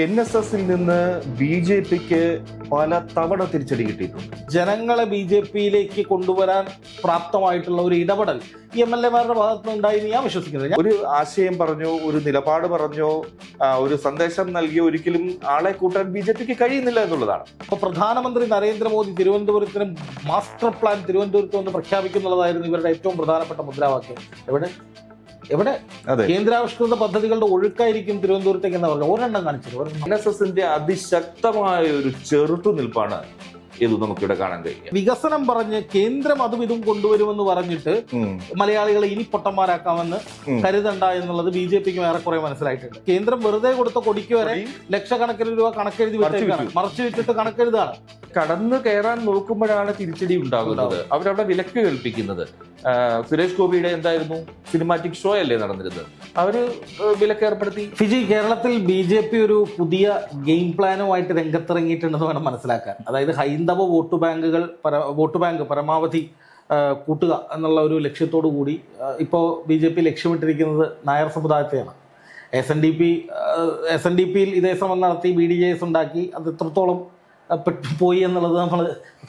NSSൽ നിന്ന് BJPക്ക് പല തവണ തിരിച്ചടി കിട്ടിയിട്ടുണ്ട്. ജനങ്ങളെ BJPയിലേക്ക് കൊണ്ടുവരാൻ പ്രാപ്തമായിട്ടുള്ള ഒരു ഇടപെടൽ ഈ MLA-മാരുടെ ഭാഗത്ത് ഉണ്ടായി ഞാൻ വിശ്വസിക്കുന്നത്. ഒരു ആശയം പറഞ്ഞോ, ഒരു നിലപാട് പറഞ്ഞോ, ഒരു സന്ദേശം നൽകിയോ ഒരിക്കലും ആളെ കൂട്ടാൻ BJPക്ക് കഴിയുന്നില്ല എന്നുള്ളതാണ്. അപ്പോൾ പ്രധാനമന്ത്രി നരേന്ദ്രമോദി തിരുവനന്തപുരത്തിന് മാസ്റ്റർ പ്ലാൻ തിരുവനന്തപുരത്ത് നിന്ന് പ്രഖ്യാപിക്കുന്നുള്ളതായിരുന്നു ഇവരുടെ ഏറ്റവും പ്രധാനപ്പെട്ട മുദ്രാവാക്യം. എവിടെ കേന്ദ്രാവിഷ്കൃത പദ്ധതികളുടെ ഒഴുക്കായിരിക്കും തിരുവനന്തപുരത്തേക്ക് എന്ന് പറഞ്ഞു ഒരെണ്ണം കാണിച്ചത്. NSSന്റെ അതിശക്തമായ ഒരു ചെറുത്തുനിൽപ്പാണ് ഇത് നമുക്കിവിടെ കാണാൻ കഴിയും. വികസനം പറഞ്ഞ് കേന്ദ്രം അതും ഇതും കൊണ്ടുവരുമെന്ന് പറഞ്ഞിട്ട് മലയാളികളെ ഇനി പൊട്ടന്മാരാക്കാമെന്ന് കരുതണ്ട എന്നുള്ളത് BJPക്ക് ഏറെക്കുറെ മനസ്സിലായിട്ടുണ്ട്. കേന്ദ്രം വെറുതെ കൊടുത്ത കൊടിക്ക് വരെ ലക്ഷക്കണക്കിന് രൂപ കണക്കെഴുതി വിട്ടേക്കാണ്, മറച്ചു വിട്ടിട്ട് കണക്കെഴുതാണ്. കടന്നു കയറാൻ നോക്കുമ്പോഴാണ് തിരിച്ചടി ഉണ്ടാകുന്നത്. അവരവിടെ വിലക്ക് കൽപ്പിക്കുന്നത്. സുരേഷ് ഗോപിയുടെ എന്തായിരുന്നു സിനിമാറ്റിക് ഷോ അല്ലേ നടന്നിരുന്നത്, അവര് വിലക്ക് ഏർപ്പെടുത്തി. ഫിജി, കേരളത്തിൽ BJP ഒരു പുതിയ ഗെയിം പ്ലാനുമായിട്ട് രംഗത്തിറങ്ങിയിട്ടുണ്ടെന്ന് വേണം മനസ്സിലാക്കാൻ. അതായത് ഹൈന്ദവ വോട്ട് ബാങ്ക് പരമാവധി കൂട്ടുക എന്നുള്ള ഒരു ലക്ഷ്യത്തോടു കൂടി ഇപ്പോൾ BJP ലക്ഷ്യമിട്ടിരിക്കുന്നത് നായർ സമുദായത്തെയാണ്. SNDPയിൽ ഇതേ ശ്രമം നടത്തി BDJS ഉണ്ടാക്കി, അത് എത്രത്തോളം പോയി എന്നുള്ളത് നമ്മൾ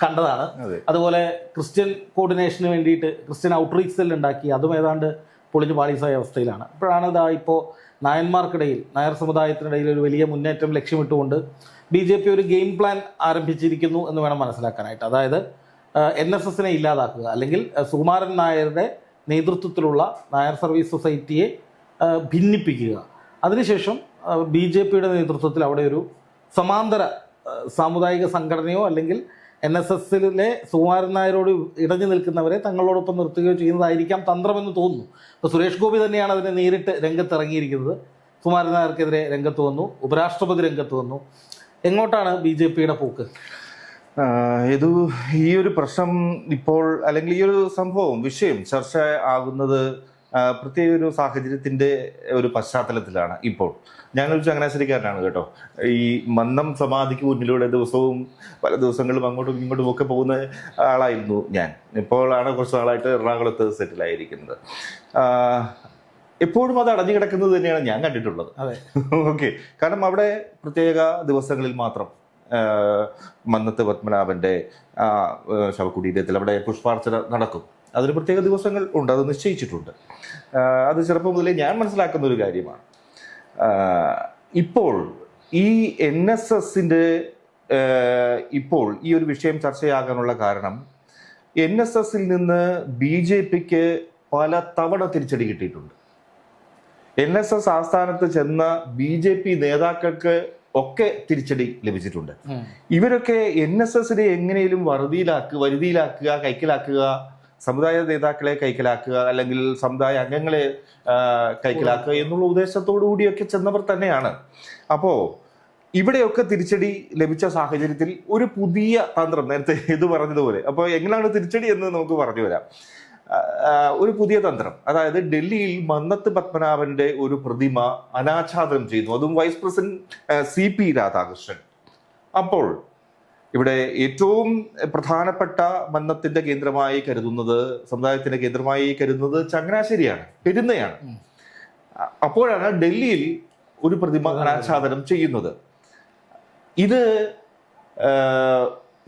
കണ്ടതാണ്. അതുപോലെ ക്രിസ്ത്യൻ കോർഡിനേഷന് വേണ്ടിയിട്ട് ക്രിസ്ത്യൻ ഔട്ട്റീച്ച് സെൽ ഉണ്ടാക്കി, അതും ഏതാണ്ട് പൊളിഞ്ഞു പാളീസായ അവസ്ഥയിലാണ്. അപ്പോഴാണ് ഇതാ ഇപ്പോൾ നായന്മാർക്കിടയിൽ, നായർ സമുദായത്തിനിടയിൽ ഒരു വലിയ മുന്നേറ്റം ലക്ഷ്യമിട്ടുകൊണ്ട് BJP ഒരു ഗെയിം പ്ലാൻ ആരംഭിച്ചിരിക്കുന്നു എന്ന് വേണം മനസ്സിലാക്കാനായിട്ട്. അതായത് NSSനെ ഇല്ലാതാക്കുക, അല്ലെങ്കിൽ സുകുമാരൻ നായരുടെ നേതൃത്വത്തിലുള്ള നായർ സർവീസ് സൊസൈറ്റിയെ ഭിന്നിപ്പിക്കുക. അതിനുശേഷം BJPയുടെ നേതൃത്വത്തിൽ അവിടെ ഒരു സമാന്തര സാമുദായിക സംഘടനയോ അല്ലെങ്കിൽ NSSലെ സുകുമാരൻ നായരോട് ഇടഞ്ഞു നിൽക്കുന്നവരെ തങ്ങളോടൊപ്പം നിർത്തുകയോ ചെയ്യുന്നതായിരിക്കാം തന്ത്രമെന്ന് തോന്നുന്നു. ഇപ്പോൾ സുരേഷ് ഗോപി തന്നെയാണ് അതിനെ നേരിട്ട് രംഗത്തിറങ്ങിയിരിക്കുന്നത്. സുകുമാരൻ നായർക്കെതിരെ രംഗത്ത് വന്നു, ഉപരാഷ്ട്രപതി രംഗത്ത് വന്നു. എങ്ങോട്ടാണ് BJPയുടെ പോക്ക്? ഈ ഒരു പ്രശ്നം ഇപ്പോൾ, അല്ലെങ്കിൽ ഈ ഒരു സംഭവം, വിഷയം ചർച്ച ആകുന്നത് പ്രത്യേക ഒരു സാഹചര്യത്തിന്റെ ഒരു പശ്ചാത്തലത്തിലാണ്. ഇപ്പോൾ ഞാനൊരു ചങ്ങനാശ്ശേരിക്കാരനാണ് കേട്ടോ. ഈ മന്നം സമാധിക്ക് മുന്നിലൂടെ പല ദിവസങ്ങളും അങ്ങോട്ടും ഇങ്ങോട്ടും ഒക്കെ പോകുന്ന ആളായിരുന്നു ഞാൻ. ഇപ്പോഴാണ് കുറച്ച് നാളായിട്ട് എറണാകുളത്ത് സെറ്റിലായിരിക്കുന്നത്. എപ്പോഴും അത് അടഞ്ഞു കിടക്കുന്നത് തന്നെയാണ് ഞാൻ കണ്ടിട്ടുള്ളത്. ഓക്കെ, കാരണം അവിടെ പ്രത്യേക ദിവസങ്ങളിൽ മാത്രം മന്നത്ത് പത്മനാഭന്റെ ശവകുടീരത്തിൽ അവിടെ പുഷ്പാർച്ചന നടക്കും. അതിന് പ്രത്യേക ദിവസങ്ങൾ ഉണ്ട്, അത് നിശ്ചയിച്ചിട്ടുണ്ട്. അത് ചെറുപ്പം മുതലേ ഞാൻ മനസ്സിലാക്കുന്ന ഒരു കാര്യമാണ്. ഇപ്പോൾ ഈ NSSന്റെ ഇപ്പോൾ ഈ ഒരു വിഷയം ചർച്ചയാകാനുള്ള കാരണം NSSൽ നിന്ന് BJPക്ക് പല തവണ തിരിച്ചടി കിട്ടിയിട്ടുണ്ട്. NSS ആസ്ഥാനത്ത് ചെന്ന BJP നേതാക്കൾക്ക് ഒക്കെ തിരിച്ചടി ലഭിച്ചിട്ടുണ്ട്. ഇവരൊക്കെ NSSനെ എങ്ങനെയും വരുതിയിലാക്കുക, കൈക്കലാക്കുക, സമുദായ നേതാക്കളെ കൈക്കലാക്കുക, അല്ലെങ്കിൽ സമുദായ അംഗങ്ങളെ കൈക്കലാക്കുക എന്നുള്ള ഉദ്ദേശത്തോടു കൂടിയൊക്കെ ചെന്നവർ തന്നെയാണ്. അപ്പോ ഇവിടെയൊക്കെ തിരിച്ചടി ലഭിച്ച സാഹചര്യത്തിൽ ഒരു പുതിയ തന്ത്രം, നേരത്തെ ഇത് പറഞ്ഞതുപോലെ, അപ്പോൾ എങ്ങനെയാണ് തിരിച്ചടി എന്ന് നമുക്ക് പറഞ്ഞു വരാം. ഒരു പുതിയ തന്ത്രം, അതായത് ഡൽഹിയിൽ മന്നത്ത് പത്മനാഭന്റെ ഒരു പ്രതിമ അനാച്ഛാദനം ചെയ്യുന്നു, അതും വൈസ് പ്രസിഡന്റ് CP രാധാകൃഷ്ണൻ. അപ്പോൾ ഇവിടെ ഏറ്റവും പ്രധാനപ്പെട്ട മന്നത്തിന്റെ കേന്ദ്രമായി കരുതുന്നത്, സമുദായത്തിന്റെ കേന്ദ്രമായി കരുതുന്നത് ചങ്ങനാശ്ശേരിയാണ്, പെരുന്നയാണ്. അപ്പോഴാണ് ഡൽഹിയിൽ ഒരു പ്രതിമ അനാച്ഛാദനം ചെയ്യുന്നത്.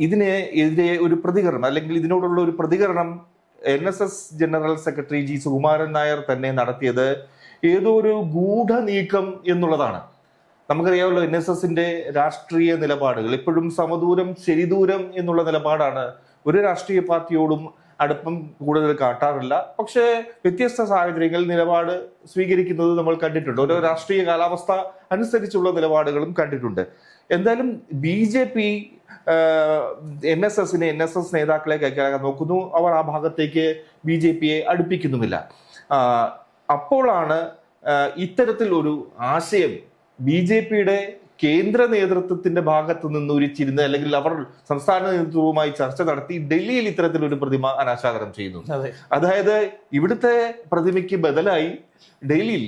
ഇതിനെതിരെ ഒരു പ്രതികരണം, അല്ലെങ്കിൽ ഇതിനോടുള്ള ഒരു പ്രതികരണം NSS general secretary G. Sukumaran Nair തന്നെ നടത്തിയത് ഏതോ ഒരു ഗൂഢനീക്കം എന്നുള്ളതാണ്. നമുക്കറിയാമല്ലോ, NSSന്റെ രാഷ്ട്രീയ നിലപാടുകൾ എപ്പോഴും സമദൂരം ശരിദൂരം എന്നുള്ള നിലപാടാണ്. ഒരു രാഷ്ട്രീയ പാർട്ടിയോടും അടുപ്പം കൂടുതൽ കാട്ടാറില്ല, പക്ഷേ വ്യത്യസ്ത സാഹചര്യങ്ങളിൽ നിലപാട് സ്വീകരിക്കുന്നത് നമ്മൾ കണ്ടിട്ടുണ്ട്. ഓരോ രാഷ്ട്രീയ കാലാവസ്ഥ അനുസരിച്ചുള്ള നിലപാടുകളും കണ്ടിട്ടുണ്ട്. എന്തായാലും BJP NSS നേതാക്കളെ കൈക്കലാക്കാൻ നോക്കുന്നു. അവർ ആ ഭാഗത്തേക്ക് BJPയെ അടുപ്പിക്കുന്നുമില്ല. അപ്പോഴാണ് ഇത്തരത്തിൽ ഒരു ആശയം BJPയുടെ കേന്ദ്ര നേതൃത്വത്തിന്റെ ഭാഗത്ത് നിന്ന് ഉരിച്ചിരുന്ന്, അല്ലെങ്കിൽ അവർ സംസ്ഥാന നേതൃത്വവുമായി ചർച്ച നടത്തി ഡൽഹിയിൽ ഇത്തരത്തിലൊരു പ്രതിമ അനാച്ഛാദനം ചെയ്യുന്നു. അതായത് ഇവിടുത്തെ പ്രതിമയ്ക്ക് ബദലായി ഡൽഹിയിൽ,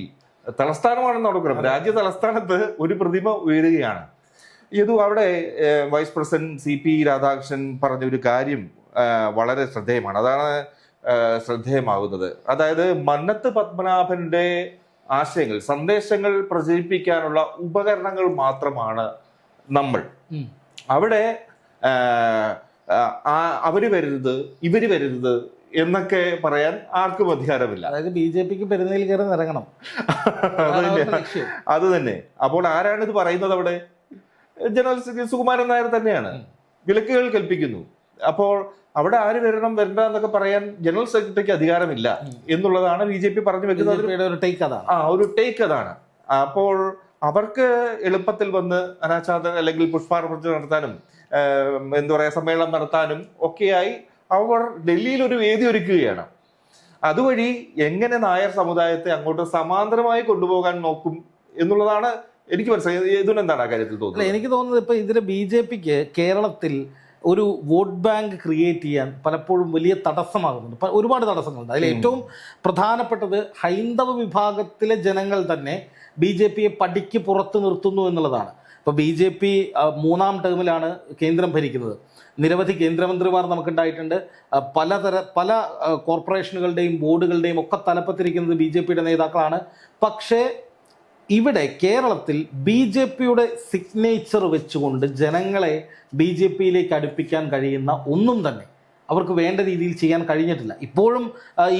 തലസ്ഥാനമാണെന്ന് ഓർക്കണം, രാജ്യ തലസ്ഥാനത്ത് ഒരു പ്രതിമ ഉയരുകയാണ്. അവിടെ വൈസ് പ്രസിഡന്റ് CP രാധാകൃഷ്ണൻ പറഞ്ഞ ഒരു കാര്യം വളരെ ശ്രദ്ധേയമാണ്. അതാണ് ശ്രദ്ധേയമാകുന്നത്. അതായത് മന്നത്ത് പത്മനാഭന്റെ ആശയങ്ങൾ, സന്ദേശങ്ങൾ പ്രചരിപ്പിക്കാനുള്ള ഉപകരണങ്ങൾ മാത്രമാണ് നമ്മൾ. അവിടെ അവര് വരരുത്, ഇവര് വരരുത് എന്നൊക്കെ പറയാൻ ആർക്കും അധികാരമില്ല. അതായത് BJPക്ക് പെരുന്നയിൽ കയറി ഇറങ്ങണം. അത് തന്നെ. അപ്പോൾ ആരാണ് ഇത് പറയുന്നത്? അവിടെ ജനറൽ സെക്രട്ടറി സുകുമാരൻ നായർ തന്നെയാണ് വിലക്കുകൾ കൽപ്പിക്കുന്നു. അപ്പോൾ അവിടെ ആര് വരണം വരണ്ട എന്നൊക്കെ പറയാൻ ജനറൽ സെക്രട്ടറിക്ക് അധികാരമില്ല എന്നുള്ളതാണ് BJP പറഞ്ഞു വെക്കുന്നത്. ഒരു ടേക്ക് അതാണ്. അപ്പോൾ അവർക്ക് എളുപ്പത്തിൽ വന്ന് അനാച്ഛാദനം അല്ലെങ്കിൽ പുഷ്പാർപ്പണം നടത്താനും എന്താ പറയാ സമ്മേളനം നടത്താനും ഒക്കെയായി അവർ ഡൽഹിയിൽ ഒരു വേദി ഒരുക്കുകയാണ്. അതുവഴി എങ്ങനെ നായർ സമുദായത്തെ അങ്ങോട്ട് സമാന്തരമായി കൊണ്ടുപോകാൻ നോക്കും എന്നുള്ളതാണ് എനിക്ക് മനസ്സിലായത്. ഇതിനെന്താണ് ആ കാര്യത്തിൽ തോന്നുന്നത്? എനിക്ക് തോന്നുന്നത് ഇപ്പൊ ഇതിന് BJPക്ക് കേരളത്തിൽ ഒരു വോട്ട് ബാങ്ക് ക്രിയേറ്റ് ചെയ്യാൻ പലപ്പോഴും വലിയ തടസ്സമാകുന്നുണ്ട്. ഒരുപാട് തടസ്സങ്ങളുണ്ട്. അതിൽ ഏറ്റവും പ്രധാനപ്പെട്ടത് ഹൈന്ദവ വിഭാഗത്തിലെ ജനങ്ങൾ തന്നെ BJPയെ പടിക്ക് പുറത്ത് നിർത്തുന്നു എന്നുള്ളതാണ്. ഇപ്പോൾ BJP 3ാം ടേമിലാണ് കേന്ദ്രം ഭരിക്കുന്നത്. നിരവധി കേന്ദ്രമന്ത്രിമാർ നമുക്കുണ്ടായിട്ടുണ്ട്. പല കോർപ്പറേഷനുകളുടെയും ബോർഡുകളുടെയും ഒക്കെ തലപ്പത്തിരിക്കുന്നത് BJPയുടെ നേതാക്കളാണ്. പക്ഷേ ഇവിടെ കേരളത്തിൽ BJPയുടെ സിഗ്നേച്ചർ വെച്ചുകൊണ്ട് ജനങ്ങളെ BJPയിലേക്ക് അടുപ്പിക്കാൻ കഴിയുന്ന ഒന്നും തന്നെ അവർക്ക് വേണ്ട രീതിയിൽ ചെയ്യാൻ കഴിഞ്ഞിട്ടില്ല. ഇപ്പോഴും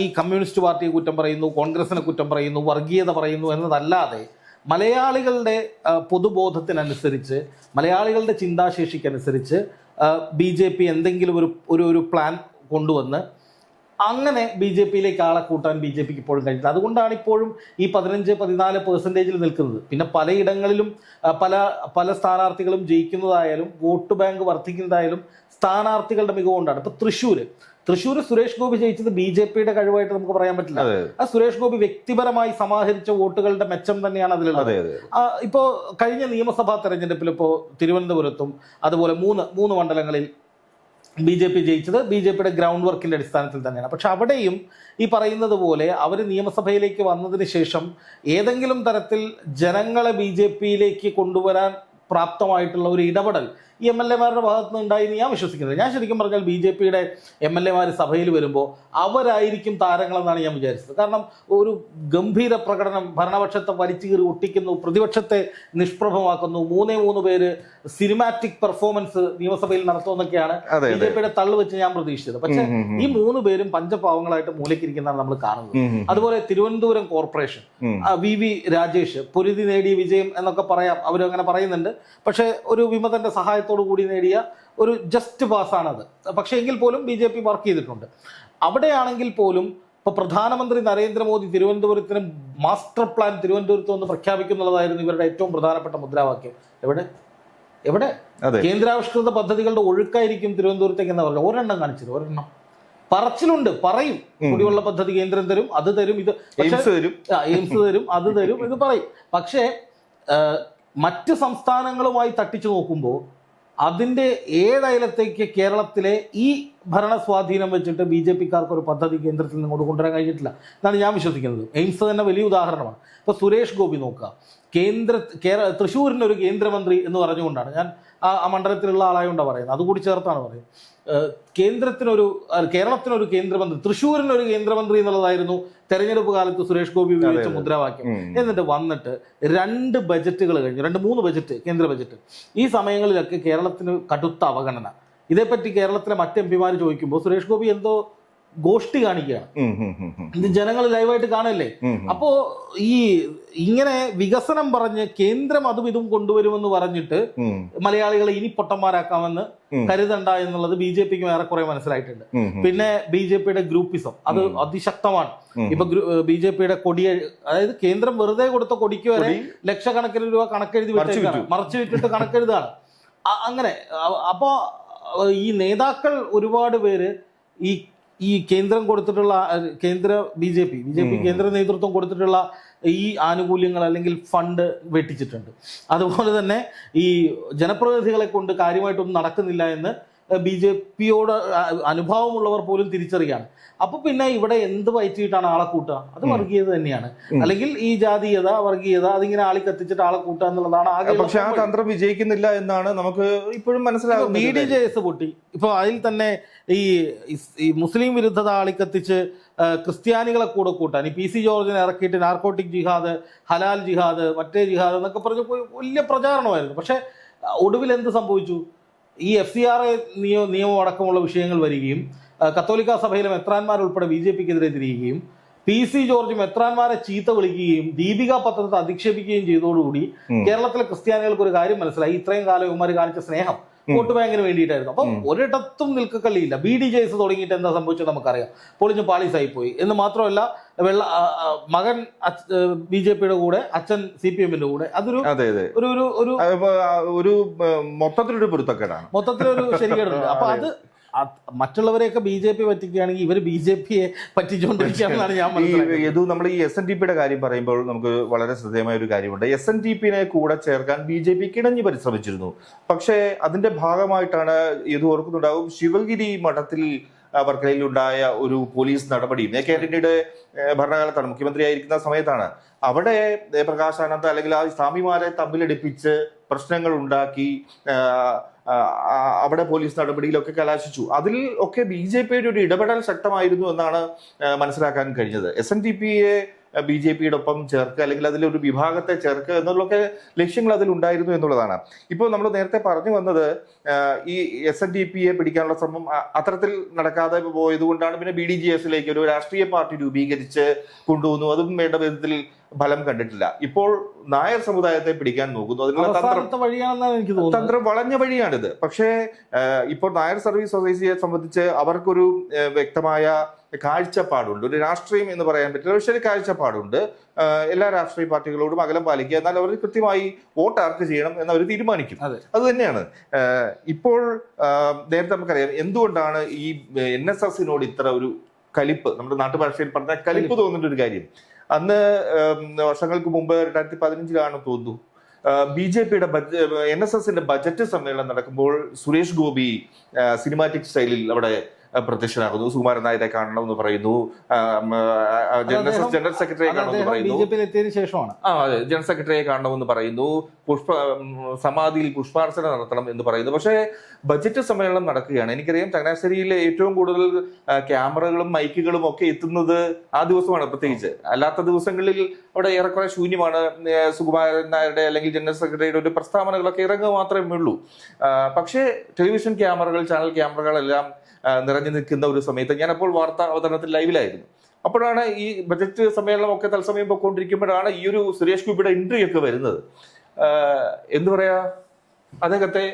ഈ കമ്മ്യൂണിസ്റ്റ് പാർട്ടിയെ കുറ്റം പറയുന്നു, കോൺഗ്രസിനെ കുറ്റം പറയുന്നു, വർഗീയത പറയുന്നു എന്നതല്ലാതെ മലയാളികളുടെ പൊതുബോധത്തിനനുസരിച്ച്, മലയാളികളുടെ ചിന്താശേഷിക്കനുസരിച്ച് BJP എന്തെങ്കിലും ഒരു പ്ലാൻ കൊണ്ടുവന്ന് അങ്ങനെ BJPയിലേക്ക് ആളെ കൂട്ടാൻ BJPക്ക് ഇപ്പോഴും കഴിഞ്ഞില്ല. അതുകൊണ്ടാണ് ഇപ്പോഴും ഈ 15-14% നിൽക്കുന്നത്. പിന്നെ പലയിടങ്ങളിലും പല സ്ഥാനാർത്ഥികളും ജയിക്കുന്നതായാലും വോട്ട് ബാങ്ക് വർദ്ധിക്കുന്നതായാലും സ്ഥാനാർത്ഥികളുടെ മികവുകൊണ്ടാണ്. ഇപ്പൊ തൃശ്ശൂർ സുരേഷ് ഗോപി ജയിച്ചത് BJPയുടെ കഴിവായിട്ട് നമുക്ക് പറയാൻ പറ്റില്ല. ആ സുരേഷ് ഗോപി വ്യക്തിപരമായി സമാഹരിച്ച വോട്ടുകളുടെ മെച്ചം തന്നെയാണ് അതിലുള്ളത്. ഇപ്പോ കഴിഞ്ഞ നിയമസഭാ തെരഞ്ഞെടുപ്പിൽ ഇപ്പോ തിരുവനന്തപുരത്തും അതുപോലെ മൂന്ന് മണ്ഡലങ്ങളിൽ BJP ജയിച്ചത് BJPയുടെ ഗ്രൗണ്ട് വർക്കിന്റെ അടിസ്ഥാനത്തിൽ തന്നെയാണ്. പക്ഷെ അവിടെയും ഈ പറയുന്നത് പോലെ അവർ നിയമസഭയിലേക്ക് വന്നതിന് ശേഷം ഏതെങ്കിലും തരത്തിൽ ജനങ്ങളെ BJPയിലേക്ക് കൊണ്ടുവരാൻ പ്രാപ്തമായിട്ടുള്ള ഒരു ഇടപെടൽ ഈ MLA-മാരുടെ ഭാഗത്ത് നിന്ന് ഉണ്ടായി ഞാൻ വിശ്വസിക്കുന്നത്. ഞാൻ ശരിക്കും പറഞ്ഞാൽ BJPയുടെ MLA-മാർ സഭയിൽ വരുമ്പോൾ അവരായിരിക്കും താരങ്ങളെന്നാണ് ഞാൻ വിചാരിച്ചത്. കാരണം ഒരു ഗംഭീര പ്രകടനം, ഭരണപക്ഷത്തെ വലിച്ചു കീറി ഒട്ടിക്കുന്നു, പ്രതിപക്ഷത്തെ നിഷ്പ്രഭമാക്കുന്നു, 3 പേര് സിനിമാറ്റിക് പെർഫോമൻസ് നിയമസഭയിൽ നടത്തുമെന്നൊക്കെയാണ് BJPയുടെ തള്ളു വെച്ച് ഞാൻ പ്രതീക്ഷിച്ചത്. പക്ഷെ ഈ 3 പേരും പഞ്ചപാവങ്ങളായിട്ട് മൂലക്കിരിക്കുന്നതാണ് നമ്മൾ കാണുന്നത്. അതുപോലെ തിരുവനന്തപുരം കോർപ്പറേഷൻ VV രാജേഷ് പൊരുതി നേടിയ വിജയം എന്നൊക്കെ പറയാം, അവരങ്ങനെ പറയുന്നുണ്ട്. പക്ഷെ ഒരു വിമതന്റെ സഹായത്തോടു കൂടി നേടിയ ഒരു ജസ്റ്റ് പാസ്സാണത്. പക്ഷെ എങ്കിൽ പോലും BJP വർക്ക് ചെയ്തിട്ടുണ്ട്. അവിടെയാണെങ്കിൽ പോലും ഇപ്പൊ പ്രധാനമന്ത്രി നരേന്ദ്രമോദി തിരുവനന്തപുരത്തിന് മാസ്റ്റർ പ്ലാൻ തിരുവനന്തപുരത്ത് ഒന്ന് പ്രഖ്യാപിക്കുന്നുള്ളതായിരുന്നു ഇവരുടെ ഏറ്റവും പ്രധാനപ്പെട്ട മുദ്രാവാക്യം. എവിടെ കേന്ദ്രാവിഷ്കൃത പദ്ധതികളുടെ ഒഴുക്കായിരിക്കും തിരുവനന്തപുരത്തേക്ക് എന്ന് പറഞ്ഞാൽ ഒരെണ്ണം കാണിച്ചത്, ഒരെണ്ണം പറച്ചിലുണ്ട്, പറയും കുടിവെള്ള പദ്ധതി കേന്ദ്രം തരും, അത് തരും, ഇത് എയിംസ് തരും, അത് തരും, ഇത് പറയും. പക്ഷേ മറ്റ് സംസ്ഥാനങ്ങളുമായി തട്ടിച്ചു നോക്കുമ്പോൾ അതിൻ്റെ 7 അയലത്തേക്ക് കേരളത്തിലെ ഈ ഭരണ സ്വാധീനം വെച്ചിട്ട് BJPക്കാർക്ക് ഒരു പദ്ധതി കേന്ദ്രത്തിൽ നിന്ന് കൊണ്ടുവരാൻ കഴിഞ്ഞിട്ടില്ല എന്നാണ് ഞാൻ വിശ്വസിക്കുന്നത്. എയിംസ് തന്നെ വലിയ ഉദാഹരണമാണ്. ഇപ്പോൾ സുരേഷ് ഗോപി നോക്കുക, തൃശ്ശൂരിനൊരു കേന്ദ്രമന്ത്രി എന്ന് പറഞ്ഞുകൊണ്ടാണ്, ഞാൻ ആ മണ്ഡലത്തിലുള്ള ആളായതുകൊണ്ടാണ് പറയുന്നത്, അതുകൂടി ചേർത്താണ് പറയുന്നത്. കേരളത്തിനൊരു കേന്ദ്രമന്ത്രി, തൃശ്ശൂരിനൊരു കേന്ദ്രമന്ത്രി എന്നുള്ളതായിരുന്നു തെരഞ്ഞെടുപ്പ് കാലത്ത് സുരേഷ് ഗോപി ഉപയോഗിച്ച മുദ്രാവാക്യം. എന്നിട്ട് വന്നിട്ട് 2 ബജറ്റുകൾ കഴിഞ്ഞു, 2-3 ബജറ്റ്, കേന്ദ്ര ബജറ്റ്, ഈ സമയങ്ങളിലൊക്കെ കേരളത്തിന് കടുത്ത അവഗണന. ഇതേപ്പറ്റി കേരളത്തിലെ മറ്റ് MP-മാർ ചോദിക്കുമ്പോൾ സുരേഷ് ഗോപി എന്തോ ഗോഷ്ടി കാണിക്കുകയാണ്. ഇത് ജനങ്ങൾ ലൈവായിട്ട് കാണല്ലേ. അപ്പോ ഇങ്ങനെ വികസനം പറഞ്ഞ് കേന്ദ്രം അതും ഇതും കൊണ്ടുവരുമെന്ന് പറഞ്ഞിട്ട് മലയാളികളെ ഇനി പൊട്ടന്മാരാക്കാമെന്ന് കരുതണ്ട എന്നുള്ളത് BJPക്ക് ഏറെക്കുറെ മനസ്സിലായിട്ടുണ്ട്. പിന്നെ BJPയുടെ ഗ്രൂപ്പിസം അത് അതിശക്തമാണ്. ഇപ്പൊ BJPയുടെ അതായത് കേന്ദ്രം വെറുതെ കൊടുത്ത കൊടിക്ക് വരെ ലക്ഷക്കണക്കിന് രൂപ കണക്കെഴുതി വിട്ടേക്കാണ്, മറച്ചു വിട്ടിട്ട് കണക്കെഴുതാണ്. അങ്ങനെ അപ്പോ ഈ നേതാക്കൾ ഒരുപാട് പേര് ഈ കേന്ദ്രം കൊടുത്തിട്ടുള്ള BJP കേന്ദ്ര നേതൃത്വം കൊടുത്തിട്ടുള്ള ഈ ആനുകൂല്യങ്ങൾ അല്ലെങ്കിൽ ഫണ്ട് വെട്ടിച്ചിട്ടുണ്ട്. അതുപോലെ തന്നെ ഈ ജനപ്രതിനിധികളെ കൊണ്ട് കാര്യമായിട്ടൊന്നും നടക്കുന്നില്ല എന്ന് BJPയോട് അനുഭാവമുള്ളവർ പോലും തിരിച്ചറിയാണ്. അപ്പൊ പിന്നെ ഇവിടെ എന്ത് പയറ്റിയിട്ടാണ് ആളെ കൂട്ടുക? അത് വർഗീയത തന്നെയാണ്. അല്ലെങ്കിൽ ഈ ജാതീയത, വർഗീയത അതിങ്ങനെ ആളി കത്തിച്ചിട്ട് ആളെ കൂട്ടുക എന്നുള്ളതാണ് ആകെ. പക്ഷെ ആ തന്ത്രം വിജയിക്കുന്നില്ല എന്നാണ് നമുക്ക് ഇപ്പോഴും മനസ്സിലാകുന്നത്. BDJS പൊട്ടി. ഇപ്പൊ അതിൽ തന്നെ ഈ മുസ്ലിം വിരുദ്ധത ആളിക്കത്തിച്ച് ക്രിസ്ത്യാനികളെ കൂടെ കൂട്ടാൻ ഈ PC ജോർജിനെ ഇറക്കിയിട്ട് നാർക്കോട്ടിക് ജിഹാദ്, ഹലാൽ ജിഹാദ്, മറ്റേ ജിഹാദ് എന്നൊക്കെ പറഞ്ഞ് വലിയ പ്രചാരണമായിരുന്നു. പക്ഷെ ഒടുവിൽ എന്ത് സംഭവിച്ചു? ഈ FCRA നിയമം അടക്കമുള്ള വിഷയങ്ങൾ വരികയും കത്തോലിക്ക സഭയിലെ മെത്രാന്മാരുൾപ്പെടെ BJPക്കെതിരെ തിരിയുകയും PC ജോർജ് മെത്രാന്മാരെ ചീത്ത വിളിക്കുകയും ദീപിക പത്രത്തെ അധിക്ഷേപിക്കുകയും ചെയ്തതോടുകൂടി കേരളത്തിലെ ക്രിസ്ത്യാനികൾക്ക് ഒരു കാര്യം മനസ്സിലായി. ഇത്രയും കാലം ഇവന്മാർ കാണിച്ച സ്നേഹം വോട്ട് ബാങ്കിന് വേണ്ടിയിട്ടായിരുന്നു. അപ്പം ഒരിടത്തും നിൽക്കക്കള്ളിയില്ല. BDJS തുടങ്ങിയിട്ട് എന്താ സംഭവിച്ചത് നമുക്കറിയാം. പൊളിഞ്ഞ് പാളീസായി പോയി എന്ന് മാത്രമല്ല, മകൻ BJPയുടെ കൂടെ, അച്ഛൻ CPMന്റെ കൂടെ. അതൊരു ഒരു മൊത്തത്തിലൊരു പൊരുത്തക്കേടാണ്, മൊത്തത്തിലൊരു ശരികേടുണ്ട്. അപ്പൊ അത് മറ്റുള്ളവരെയൊക്കെ BJP പറ്റിക്കുകയാണെങ്കിൽ ഇവർ BJPയെ പറ്റിച്ചുകൊണ്ടിരിക്കുകയാണെന്നാണ് ഞാൻ മനസ്സിലാക്കുന്നത്. നമ്മൾ ഈ SNDPയുടെ കാര്യം പറയുമ്പോൾ നമുക്ക് വളരെ ശ്രദ്ധേയമായ ഒരു കാര്യമുണ്ട്. SNDPനെ കൂടെ ചേർക്കാൻ BJP കിണഞ്ഞു പരിശ്രമിച്ചിരുന്നു. പക്ഷേ അതിന്റെ ഭാഗമായിട്ടാണ് ഇത് ഓർക്കുന്നുണ്ടാവും, ശിവഗിരി മഠത്തിൽ വർക്കലയിലുണ്ടായ ഒരു പോലീസ് നടപടിയും AK ആന്റണിയുടെ ഭരണകാലത്താണ്, മുഖ്യമന്ത്രിയായിരിക്കുന്ന സമയത്താണ്. അവിടെ പ്രകാശാനന്ദ അല്ലെങ്കിൽ ആ സ്വാമിമാരെ തമ്മിലടിപ്പിച്ച് പ്രശ്നങ്ങൾ ഉണ്ടാക്കി അവിടെ പോലീസ് നടപടിയിലൊക്കെ കലാശിച്ചു. അതിൽ ഒക്കെ BJPയുടെ ഒരു ഇടപെടൽ ശക്തമായിരുന്നു എന്നാണ് മനസ്സിലാക്കാൻ കഴിഞ്ഞത്. SNDPയെ BJPയുടെ ഒപ്പം ചേർക്കുക അല്ലെങ്കിൽ അതിലൊരു വിഭാഗത്തെ ചേർക്കുക എന്നുള്ളൊക്കെ ലക്ഷ്യങ്ങൾ അതിലുണ്ടായിരുന്നു എന്നുള്ളതാണ്. ഇപ്പോൾ നമ്മൾ നേരത്തെ പറഞ്ഞു വന്നത് ഈ SNDPയെ പിടിക്കാനുള്ള ശ്രമം അത്തരത്തിൽ നടക്കാതെ പോയതുകൊണ്ടാണ് പിന്നെ BDJSലേക്ക് ഒരു രാഷ്ട്രീയ പാർട്ടി രൂപീകരിച്ച് കൊണ്ടുവന്നു. അതും വേണ്ട വിധത്തിൽ ഫലം കണ്ടിട്ടില്ല. ഇപ്പോൾ നായർ സമുദായത്തെ പിടിക്കാൻ നോക്കുന്നു. അതിനുള്ള തന്ത്രം വളഞ്ഞ വഴിയാണിത്. പക്ഷേ ഇപ്പോൾ നായർ സർവീസ് സൊസൈറ്റിയെ സംബന്ധിച്ച് അവർക്കൊരു വ്യക്തമായ കാഴ്ചപ്പാടുണ്ട്. ഒരു രാഷ്ട്രീയം എന്ന് പറയാൻ പറ്റില്ല, പക്ഷേ ഒരു കാഴ്ചപ്പാടുണ്ട്. എല്ലാ രാഷ്ട്രീയ പാർട്ടികളോടും അകലം പാലിക്കുക, എന്നാൽ അവർ കൃത്യമായി വോട്ട് ആർക്ക് ചെയ്യണം എന്നവർ തീരുമാനിക്കും. അത് തന്നെയാണ് ഇപ്പോൾ. നേരത്തെ നമുക്കറിയാം എന്തുകൊണ്ടാണ് ഈ NSSനോട് ഇത്ര ഒരു കലിപ്പ്, നമ്മുടെ നാട്ടുഭാഷയിൽ പറഞ്ഞ കലിപ്പ് തോന്നുന്ന ഒരു കാര്യം. അന്ന് വർഷങ്ങൾക്ക് മുമ്പ് 2015 തോന്നുന്നു, BJPയുടെ NSSന്റെ ബജറ്റ് സമ്മേളനം നടക്കുമ്പോൾ സുരേഷ് ഗോപി സിനിമാറ്റിക് സ്റ്റൈലിൽ അവിടെ പ്രത്യക്ഷനാകുന്നു. സുകുമാരൻ നായരെ കാണണമെന്ന് പറയുന്നു, ജനറൽ സെക്രട്ടറിയെ കാണണമെന്ന് പറയുന്നു. അതെ, ജനറൽ സെക്രട്ടറിയെ കാണണമെന്ന് പറയുന്നു, സമാധിയിൽ പുഷ്പാർച്ചന നടത്തണം എന്ന് പറയുന്നു. പക്ഷേ ബജറ്റ് സമ്മേളനം നടക്കുകയാണ്. എനിക്കറിയാം ചങ്ങനാശ്ശേരിയിലെ ഏറ്റവും കൂടുതൽ ക്യാമറകളും മൈക്കുകളും ഒക്കെ എത്തുന്നത് ആ ദിവസമാണ്. പ്രത്യേകിച്ച് അല്ലാത്ത ദിവസങ്ങളിൽ അവിടെ ഏറെക്കുറെ ശൂന്യമാണ്. സുകുമാരൻ നായരുടെ അല്ലെങ്കിൽ ജനറൽ സെക്രട്ടറിയുടെ ഒരു പ്രസ്താവനകളൊക്കെ ഇറങ്ങുക മാത്രമേ ഉള്ളൂ. പക്ഷേ ടെലിവിഷൻ ക്യാമറകൾ, ചാനൽ ക്യാമറകളെല്ലാം നിറഞ്ഞു നിൽക്കുന്ന ഒരു സമയത്ത് ഞാനപ്പോൾ വാർത്താ അവതരണത്തിൽ ലൈവിലായിരുന്നു. അപ്പോഴാണ് ഈ ബജറ്റ് സമ്മേളനം ഒക്കെ തത്സമയം പൊയ്ക്കൊണ്ടിരിക്കുമ്പോഴാണ് ഈ ഒരു സുരേഷ് ഗോപിയുടെ എൻട്രി ഒക്കെ വരുന്നത്. എന്തു പറയാ, അദ്ദേഹത്തെ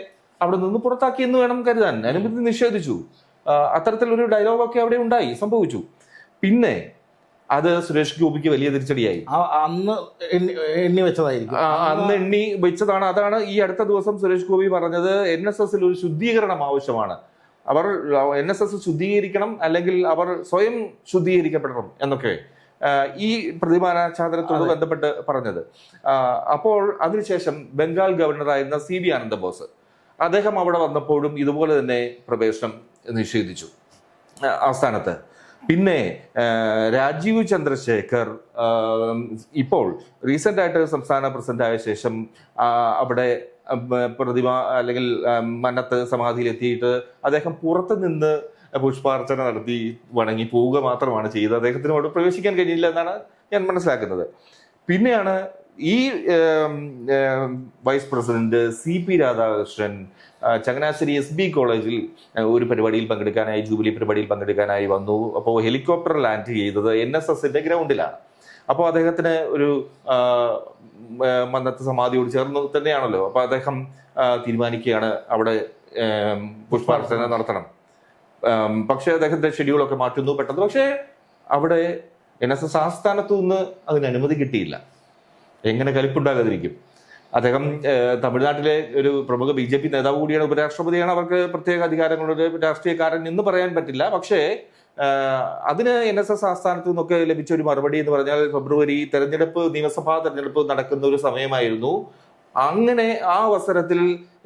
അവിടെ നിന്ന് പുറത്താക്കി എന്ന് വേണം കരുതാൻ. അനുമതി നിഷേധിച്ചു. അത്തരത്തിലൊരു ഡയലോഗൊക്കെ അവിടെ ഉണ്ടായി, സംഭവിച്ചു. പിന്നെ അത് സുരേഷ് ഗോപിക്ക് വലിയ തിരിച്ചടിയായി. അന്ന് എണ്ണി വെച്ചതായിരിക്കും, അന്ന് എണ്ണി വെച്ചതാണ്. അതാണ് ഈ അടുത്ത ദിവസം സുരേഷ് ഗോപി പറഞ്ഞത്, NSSൽ ഒരു ശുദ്ധീകരണം ആവശ്യമാണ്, അവർ NSS ശുദ്ധീകരിക്കണം, അല്ലെങ്കിൽ അവർ സ്വയം ശുദ്ധീകരിക്കപ്പെടണം എന്നൊക്കെ ഈ പ്രതിമാനാച്ഛാദനത്തോട് ബന്ധപ്പെട്ട് പറഞ്ഞത്. അപ്പോൾ അതിനുശേഷം ബംഗാൾ ഗവർണറായിരുന്ന CB ആനന്ദബോസ് അദ്ദേഹം അവിടെ വന്നപ്പോഴും ഇതുപോലെ തന്നെ പ്രവേശനം നിഷേധിച്ചു ആസ്ഥാനത്ത്. പിന്നെ രാജീവ് ചന്ദ്രശേഖർ ഇപ്പോൾ റീസെന്റ് ആയിട്ട് സംസ്ഥാന പ്രസിഡന്റ് ആയ ശേഷം അവിടെ പ്രതിമ അല്ലെങ്കിൽ മന്നത്ത് സമാധിയിൽ എത്തിയിട്ട് അദ്ദേഹം പുറത്തു നിന്ന് പുഷ്പാർച്ചന നടത്തി വണങ്ങി പോവുക മാത്രമാണ് ചെയ്തത്. അദ്ദേഹത്തിന് അവിടെ പ്രവേശിക്കാൻ കഴിഞ്ഞില്ല എന്നാണ് ഞാൻ മനസ്സിലാക്കുന്നത്. പിന്നെയാണ് ഈ vice president CP Radhakrishnan Changanassery SB കോളേജിൽ ഒരു പരിപാടിയിൽ പങ്കെടുക്കാനായി, ജൂബിലി പരിപാടിയിൽ പങ്കെടുക്കാനായി വന്നു. അപ്പോൾ ഹെലികോപ്റ്റർ ലാൻഡ് ചെയ്തത് NSSന്റെ ഗ്രൗണ്ടിലാണ്. അപ്പോൾ അദ്ദേഹത്തിന് ഒരു മന്നത്ത് സമാധിയോട് ചേർന്ന് തന്നെയാണല്ലോ. അപ്പൊ അദ്ദേഹം തീരുമാനിക്കുകയാണ് അവിടെ പുഷ്പാർച്ചന നടത്തണം. പക്ഷെ അദ്ദേഹത്തിന്റെ ഷെഡ്യൂളൊക്കെ മാറ്റുന്നു പെട്ടെന്ന്. പക്ഷേ അവിടെ NSS ആസ്ഥാനത്തു നിന്ന് അതിന് അനുമതി കിട്ടിയില്ല. എങ്ങനെ കലിപ്പുണ്ടാകാതിരിക്കും? അദ്ദേഹം തമിഴ്നാട്ടിലെ ഒരു പ്രമുഖ BJP നേതാവ് കൂടിയാണ്, ഉപരാഷ്ട്രപതിയാണ്. അവർക്ക് പ്രത്യേക അധികാരങ്ങളൊരു രാഷ്ട്രീയക്കാരൻ എന്ന് പറയാൻ പറ്റില്ല. പക്ഷേ അതിന് NSS ആസ്ഥാനത്തു നിന്നൊക്കെ ലഭിച്ച ഒരു മറുപടി എന്ന് പറഞ്ഞാൽ ഫെബ്രുവരി നിയമസഭാ തെരഞ്ഞെടുപ്പ് നടക്കുന്ന ഒരു സമയമായിരുന്നു. അങ്ങനെ ആ അവസരത്തിൽ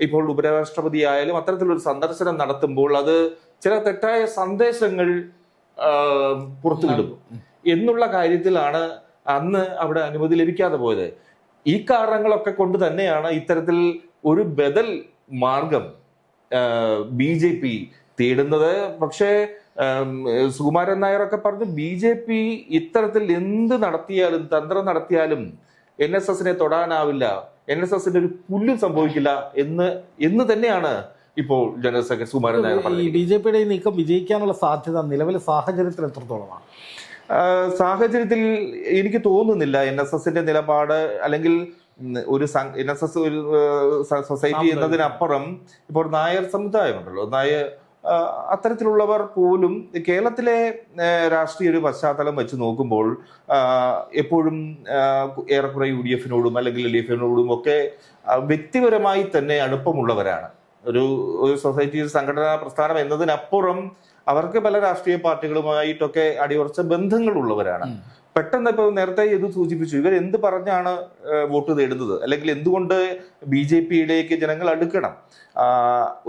ഇപ്പോൾ ഉപരാഷ്ട്രപതി ആയാലും അത്തരത്തിലൊരു സന്ദർശനം നടത്തുമ്പോൾ അത് ചില തെറ്റായ സന്ദേശങ്ങൾ പുറത്തുവിടും എന്നുള്ള കാര്യത്തിലാണ് അന്ന് അവിടെ അനുമതി ലഭിക്കാതെ പോയത്. ഈ കാരണങ്ങളൊക്കെ കൊണ്ട് തന്നെയാണ് ഇത്തരത്തിൽ ഒരു ബദൽ മാർഗം BJP തേടുന്നത്. പക്ഷേ സുകുമാരൻ നായരൊക്കെ പറഞ്ഞു BJP ഇത്തരത്തിൽ എന്ത് നടത്തിയാലും തന്ത്രം നടത്തിയാലും NSSനെ തൊടാനാവില്ല, NSSന്റെ ഒരു പുല്ലും സംഭവിക്കില്ല എന്ന് തന്നെയാണ് ഇപ്പോൾ ജനറൽ സെക്രട്ടറി സുകുമാരൻ നായർ പറഞ്ഞത്. ഈ BJPയുടെ ഈ നീക്കം വിജയിക്കാനുള്ള സാധ്യത നിലവിലെ സാഹചര്യത്തിൽ എത്രത്തോളമാണ്? സാഹചര്യത്തിൽ എനിക്ക് തോന്നുന്നില്ല NSSന്റെ നിലപാട്, അല്ലെങ്കിൽ ഒരു NSS ഒരു സൊസൈറ്റി എന്നതിനപ്പുറം ഇപ്പോൾ നായർ സമുദായമുണ്ടല്ലോ, അത്തരത്തിലുള്ളവർ പോലും കേരളത്തിലെ രാഷ്ട്രീയ ഒരു പശ്ചാത്തലം വെച്ച് നോക്കുമ്പോൾ എപ്പോഴും ഏറെക്കുറെ UDFനോടും അല്ലെങ്കിൽ LDFനോടും ഒക്കെ വ്യക്തിപരമായി തന്നെ അടുപ്പമുള്ളവരാണ്. ഒരു സൊസൈറ്റി സംഘടനാ പ്രസ്ഥാനം എന്നതിനപ്പുറം അവർക്ക് പല രാഷ്ട്രീയ പാർട്ടികളുമായിട്ടൊക്കെ അടിയുറച്ച ബന്ധങ്ങളുള്ളവരാണ്. പെട്ടെന്ന് ഇപ്പൊ നേരത്തെ ഇത് സൂചിപ്പിച്ചു, ഇവർ എന്ത് പറഞ്ഞാണ് വോട്ട് തേടുന്നത്, അല്ലെങ്കിൽ എന്തുകൊണ്ട് BJPയിലേക്ക് ജനങ്ങൾ അടുക്കണം?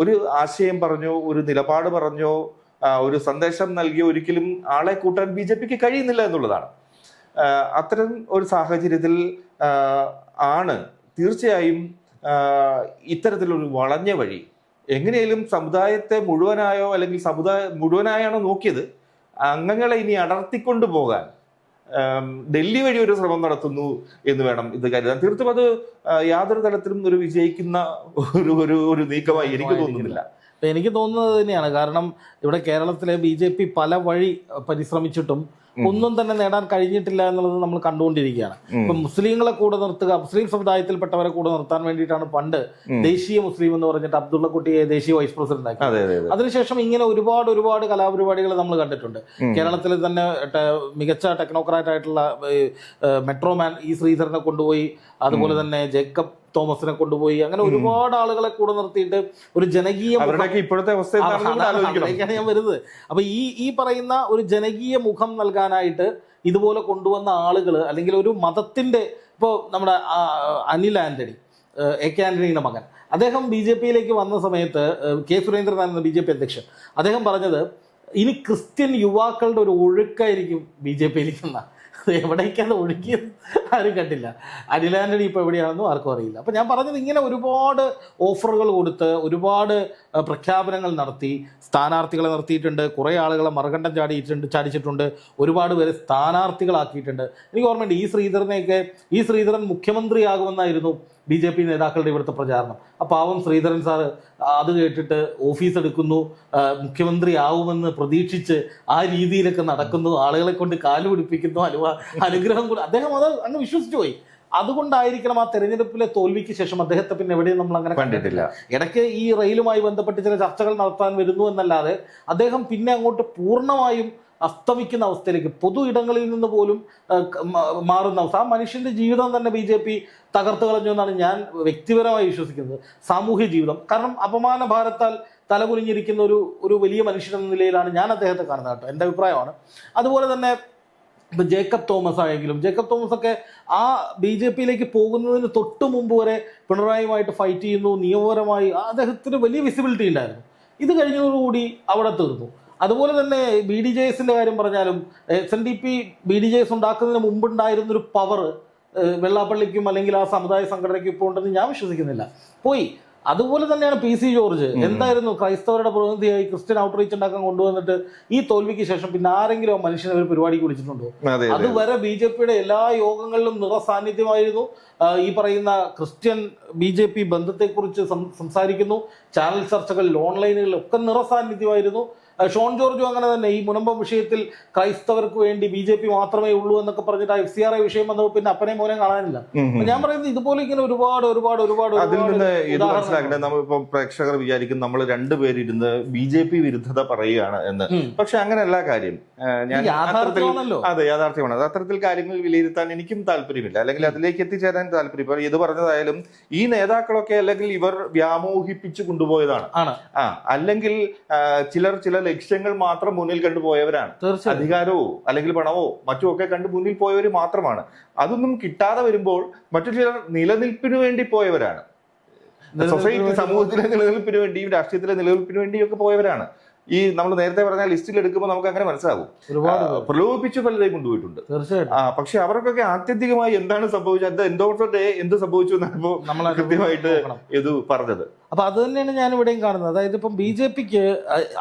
ഒരു ആശയം പറഞ്ഞോ, ഒരു നിലപാട് പറഞ്ഞോ, ഒരു സന്ദേശം നൽകിയോ ഒരിക്കലും ആളെ കൂട്ടാൻ BJPക്ക് കഴിയുന്നില്ല എന്നുള്ളതാണ്. അത്തരം ഒരു സാഹചര്യത്തിൽ ആണ് തീർച്ചയായും ഇത്തരത്തിലൊരു വളഞ്ഞ വഴി എങ്ങനെയും സമുദായത്തെ മുഴുവനായോ അല്ലെങ്കിൽ മുഴുവനായാണോ നോക്കിയത്, അംഗങ്ങളെ ഇനി അടർത്തിക്കൊണ്ടു പോകാൻ ഡൽഹി വഴി ഒരു ശ്രമം നടത്തുന്നു എന്ന് വേണം ഇത് കരുതാൻ. തീർത്തും അത് യാതൊരു തരത്തിലും ഒരു വിജയിക്കുന്ന ഒരു നീക്കമായി എനിക്ക് തോന്നുന്നില്ല. എനിക്ക് തോന്നുന്നത് തന്നെയാണ്. കാരണം ഇവിടെ കേരളത്തിലെ BJP പല വഴി പരിശ്രമിച്ചിട്ടും ഒന്നും തന്നെ നേടാൻ കഴിഞ്ഞിട്ടില്ല എന്നുള്ളത് നമ്മൾ കണ്ടുകൊണ്ടിരിക്കുകയാണ്. ഇപ്പൊ മുസ്ലിങ്ങളെ കൂടെ നിർത്തുക, മുസ്ലിം സമുദായത്തിൽപ്പെട്ടവരെ കൂടെ നിർത്താൻ വേണ്ടിയിട്ടാണ് പണ്ട് ദേശീയ മുസ്ലിം എന്ന് പറഞ്ഞിട്ട് അബ്ദുള്ള കുട്ടിയെ ദേശീയ വൈസ് പ്രസിഡന്റ് ആക്കി. അതിനുശേഷം ഇങ്ങനെ ഒരുപാട് കലാപരിപാടികൾ നമ്മൾ കണ്ടിട്ടുണ്ട്. കേരളത്തിൽ തന്നെ മികച്ച ടെക്നോക്രാറ്റ് ആയിട്ടുള്ള മെട്രോമാൻ E. ശ്രീധരനെ കൊണ്ടുപോയി, അതുപോലെ തന്നെ ജേക്കബ് തോമസിനെ കൊണ്ടുപോയി, അങ്ങനെ ഒരുപാട് ആളുകളെ കൂടെ നിർത്തിയിട്ട് ഒരു ജനകീയ ഇപ്പോഴത്തെ അവസ്ഥയിലേക്കാണ് ഞാൻ വരുന്നത്. അപ്പൊ ഈ പറയുന്ന ഒരു ജനകീയ മുഖം നൽകാനായിട്ട് ഇതുപോലെ കൊണ്ടുവന്ന ആളുകൾ, അല്ലെങ്കിൽ ഒരു മതത്തിന്റെ, ഇപ്പോൾ നമ്മുടെ അനിൽ ആന്റണി, AK ആന്റണിയുടെ മകൻ, അദ്ദേഹം BJPയിലേക്ക് വന്ന സമയത്ത് K. സുരേന്ദ്രനാഥ് BJP അധ്യക്ഷൻ, അദ്ദേഹം പറഞ്ഞത് ഇനി ക്രിസ്ത്യൻ യുവാക്കളുടെ ഒരു ഒഴുക്കായിരിക്കും BJPയിലേക്ക് എന്നാ. എവിടേക്കാണ് ഒഴുകിയത് ആരും കണ്ടില്ല. അനിൽ ആന്റണി ഇപ്പോൾ എവിടെയാണെന്നും ആർക്കും അറിയില്ല. അപ്പം ഞാൻ പറഞ്ഞത്, ഇങ്ങനെ ഒരുപാട് ഓഫറുകൾ കൊടുത്ത് ഒരുപാട് പ്രഖ്യാപനങ്ങൾ നടത്തി സ്ഥാനാർത്ഥികളെ നിർത്തിയിട്ടുണ്ട്, കുറേ ആളുകളെ മറുകണ്ഠം ചാടിച്ചിട്ടുണ്ട്, ഒരുപാട് പേരെ സ്ഥാനാർത്ഥികളാക്കിയിട്ടുണ്ട്. എനിക്ക് ഓർമ്മയുണ്ട് ഈ ശ്രീധരൻ മുഖ്യമന്ത്രിയാകുമെന്നായിരുന്നു BJP നേതാക്കളുടെ ഇവിടുത്തെ പ്രചാരണം. ആ പാവം ശ്രീധരൻ സാറ് അത് കേട്ടിട്ട് ഓഫീസ് എടുക്കുന്നു, മുഖ്യമന്ത്രി ആവുമെന്ന് പ്രതീക്ഷിച്ച് ആ രീതിയിലൊക്കെ നടക്കുന്നു, ആളുകളെ കൊണ്ട് കാല് പിടിപ്പിക്കുന്നു, അനുഗ്രഹം കൂടി അദ്ദേഹം അത് അങ്ങ് വിശ്വസിച്ചു പോയി. അതുകൊണ്ടായിരിക്കണം ആ തെരഞ്ഞെടുപ്പിലെ തോൽവിക്ക് ശേഷം അദ്ദേഹത്തെ പിന്നെ എവിടെയും നമ്മൾ അങ്ങനെ കണ്ടിട്ടില്ല. ഇടയ്ക്ക് ഈ റെയിലുമായി ബന്ധപ്പെട്ട് ചില ചർച്ചകൾ നടത്താൻ വരുന്നു എന്നല്ലാതെ അദ്ദേഹം പിന്നെ അങ്ങോട്ട് പൂർണ്ണമായും അസ്തമിക്കുന്ന അവസ്ഥയിലേക്ക്, പൊതു ഇടങ്ങളിൽ നിന്ന് പോലും മാറുന്ന അവസ്ഥ. ആ മനുഷ്യന്റെ ജീവിതം തന്നെ BJP തകർത്ത് കളഞ്ഞു എന്നാണ് ഞാൻ വ്യക്തിപരമായി വിശ്വസിക്കുന്നത്. സാമൂഹ്യ ജീവിതം, കാരണം അപമാന ഭാരത്താൽ തലകുനിഞ്ഞിരിക്കുന്ന ഒരു വലിയ മനുഷ്യനെന്ന നിലയിലാണ് ഞാൻ അദ്ദേഹത്തെ കാണുന്നത് കേട്ടോ, എൻ്റെ അഭിപ്രായമാണ്. അതുപോലെ തന്നെ ഇപ്പം ജേക്കബ് തോമസ് ആയെങ്കിലും, ജേക്കബ് തോമസ് ഒക്കെ ആ BJPയിലേക്ക് പോകുന്നതിന് തൊട്ട് മുമ്പ് വരെ പിണറായിയുമായിട്ട് ഫൈറ്റ് ചെയ്യുന്നു, നിയമപരമായി അദ്ദേഹത്തിന് വലിയ വിസിബിലിറ്റി ഉണ്ടായിരുന്നു. ഇത് കഴിഞ്ഞതോടുകൂടി അവിടെ തീർന്നു. അതുപോലെ തന്നെ BDJSന്റെ കാര്യം പറഞ്ഞാലും SNDP BDJS ഉണ്ടാക്കുന്നതിന് മുമ്പുണ്ടായിരുന്നൊരു പവർ വെള്ളാപ്പള്ളിക്കും അല്ലെങ്കിൽ ആ സമുദായ സംഘടനയ്ക്കും ഇപ്പോൾ ഉണ്ടെന്ന് ഞാൻ വിശ്വസിക്കുന്നില്ല, പോയി. അതുപോലെ തന്നെയാണ് PC ജോർജ്. എന്തായിരുന്നു ക്രൈസ്തവരുടെ പ്രതിനിധിയായി ക്രിസ്ത്യൻ ഔട്ട്റീച്ച് ഉണ്ടാക്കാൻ കൊണ്ടുവന്നിട്ട് ഈ തോൽവിക്ക് ശേഷം പിന്നെ ആരെങ്കിലും ആ മനുഷ്യനെ ഒരു പരിപാടിക്ക് വിളിച്ചിട്ടുണ്ടോ? അതുവരെ BJPയുടെ എല്ലാ യോഗങ്ങളിലും നിറസാന്നിധ്യമായിരുന്നു. ഈ പറയുന്ന ക്രിസ്ത്യൻ BJP ബന്ധത്തെക്കുറിച്ച് സംസാരിക്കുന്നു, ചാനൽ ചർച്ചകളിൽ ഓൺലൈനുകളിൽ ഒക്കെ നിറസാന്നിധ്യമായിരുന്നു. ഷോൺ ജോർജും അങ്ങനെ തന്നെ. ഈ മുനമ്പം വിഷയത്തിൽ ക്രൈസ്തവർക്ക് വേണ്ടി BJP മാത്രമേ ഉള്ളൂ എന്നൊക്കെ പറഞ്ഞിട്ട് FCRI വിഷയം വന്നപ്പോൾ പിന്നെ അപ്പനെ മോനെ കാണാനില്ല. ഞാൻ പറയുന്നത് ഇതുപോലെ ഇങ്ങനെ ഒരുപാട് അതിൽ നിന്ന് ഇത് മനസ്സിലാക്കേണ്ടത്, നമ്മളിപ്പോ പ്രേക്ഷകർ വിചാരിക്കും നമ്മൾ രണ്ടുപേരിരുന്ന് BJP വിരുദ്ധത പറയുകയാണ് എന്ന്. പക്ഷെ അങ്ങനെയല്ല കാര്യം. ഞാൻ അതെ, യാഥാർത്ഥ്യമാണ്. അത് അത്തരത്തിൽ കാര്യങ്ങൾ വിലയിരുത്താൻ എനിക്കും താല്പര്യമില്ല, അല്ലെങ്കിൽ അതിലേക്ക് എത്തിച്ചേരാൻ താല്പര്യം. ഇപ്പൊ ഇത് പറഞ്ഞതായാലും ഈ നേതാക്കളൊക്കെ അല്ലെങ്കിൽ ഇവർ വ്യാമോഹിപ്പിച്ചു കൊണ്ടുപോയതാണ്, അല്ലെങ്കിൽ ചില ലക്ഷ്യങ്ങൾ മാത്രം മുന്നിൽ കണ്ടുപോയവരാണ്. അധികാരമോ അല്ലെങ്കിൽ പണമോ മറ്റോ ഒക്കെ കണ്ട് മുന്നിൽ പോയവർ മാത്രമാണ്. അതൊന്നും കിട്ടാതെ വരുമ്പോൾ മറ്റു ചിലർ നിലനിൽപ്പിന് വേണ്ടി പോയവരാണ്. സൊസൈറ്റി, സമൂഹത്തിലെ നിലനിൽപ്പിന് വേണ്ടിയും രാഷ്ട്രീയത്തിലെ നിലനിൽപ്പിന് വേണ്ടിയും ഒക്കെ പോയവരാണ്. ഈ നമ്മൾ നേരത്തെ പറഞ്ഞ ലിസ്റ്റിൽ എടുക്കുമ്പോൾ നമുക്ക് അങ്ങനെ മനസ്സിലാവും. ഒരുപാട് പ്രലോഭിപ്പിച്ച് പലരെയും കൊണ്ടുപോയിട്ടുണ്ട്. തീർച്ചയായിട്ടും. പക്ഷെ അവർക്കൊക്കെ ആത്യന്തികമായി എന്താണ് സംഭവിച്ചത്, എൻഡോഴ്സ്മെന്റ് എന്ത് സംഭവിച്ചു എന്നാണ് ഇപ്പോൾ നമ്മൾ കൃത്യമായിട്ട് ഇത് പറഞ്ഞത്. അപ്പൊ അത് തന്നെയാണ് ഞാൻ ഇവിടെയും കാണുന്നത്. അതായത് ഇപ്പം BJPക്ക്